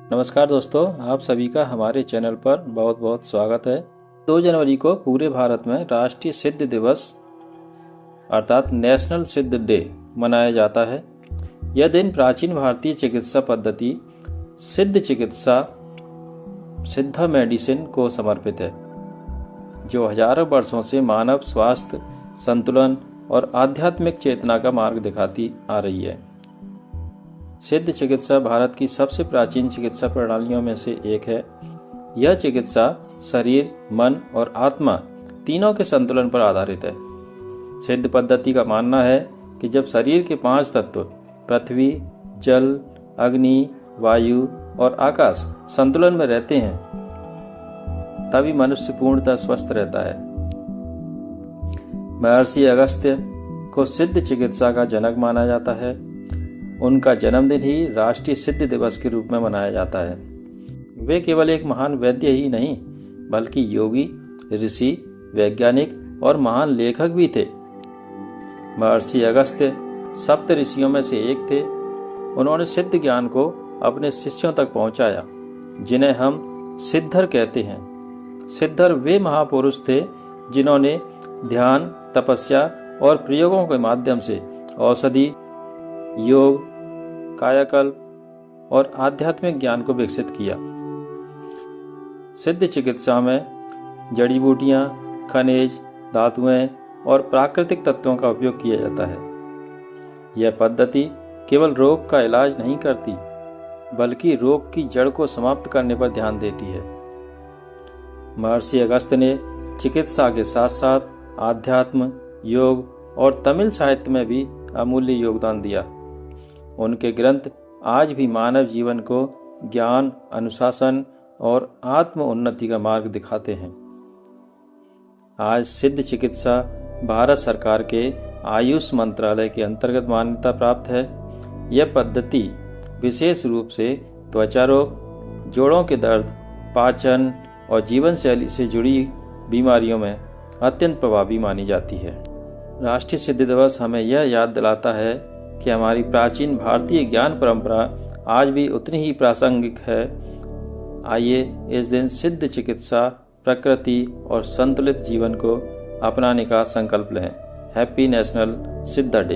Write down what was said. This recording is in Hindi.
नमस्कार दोस्तों, आप सभी का हमारे चैनल पर बहुत बहुत स्वागत है। 2 जनवरी को पूरे भारत में राष्ट्रीय सिद्ध दिवस अर्थात नेशनल सिद्ध डे मनाया जाता है। यह दिन प्राचीन भारतीय चिकित्सा पद्धति सिद्ध चिकित्सा सिद्धा मेडिसिन को समर्पित है, जो हजारों वर्षों से मानव स्वास्थ्य, संतुलन और आध्यात्मिक चेतना का मार्ग दिखाती आ रही है। सिद्ध चिकित्सा भारत की सबसे प्राचीन चिकित्सा प्रणालियों में से एक है। यह चिकित्सा शरीर, मन और आत्मा तीनों के संतुलन पर आधारित है। सिद्ध पद्धति का मानना है कि जब शरीर के 5 तत्व पृथ्वी, जल, अग्नि, वायु और आकाश संतुलन में रहते हैं, तभी मनुष्य पूर्णतः स्वस्थ रहता है। महर्षि अगस्त्य को सिद्ध चिकित्सा का जनक माना जाता है। उनका जन्मदिन ही राष्ट्रीय सिद्ध दिवस के रूप में मनाया जाता है। वे केवल एक महान वैद्य ही नहीं, बल्कि योगी, ऋषि, वैज्ञानिक और महान लेखक भी थे। महर्षि अगस्त्य सप्त ऋषियों में से एक थे। उन्होंने सिद्ध ज्ञान को अपने शिष्यों तक पहुंचाया, जिन्हें हम सिद्धर कहते हैं। सिद्धर वे महापुरुष थे जिन्होंने ध्यान, तपस्या और प्रयोगों के माध्यम से औषधि, योग, कायाकल्प और आध्यात्मिक ज्ञान को विकसित किया। सिद्ध चिकित्सा में जड़ी बूटियां, खनिज, धातुएं और प्राकृतिक तत्वों का उपयोग किया जाता है। यह पद्धति केवल रोग का इलाज नहीं करती, बल्कि रोग की जड़ को समाप्त करने पर ध्यान देती है। महर्षि अगस्त्य ने चिकित्सा के साथ साथ आध्यात्म, योग और तमिल साहित्य में भी अमूल्य योगदान दिया। उनके ग्रंथ आज भी मानव जीवन को ज्ञान, अनुशासन और आत्म उन्नति का मार्ग दिखाते हैं। आज सिद्ध चिकित्सा भारत सरकार के आयुष मंत्रालय के अंतर्गत मान्यता प्राप्त है। यह पद्धति विशेष रूप से त्वचा रोग, जोड़ों के दर्द, पाचन और जीवन शैली से जुड़ी बीमारियों में अत्यंत प्रभावी मानी जाती है। राष्ट्रीय सिद्ध दिवस हमें यह याद दिलाता है कि हमारी प्राचीन भारतीय ज्ञान परंपरा आज भी उतनी ही प्रासंगिक है। आइए इस दिन सिद्ध चिकित्सा, प्रकृति और संतुलित जीवन को अपनाने का संकल्प लें। हैप्पी नेशनल सिद्धा डे।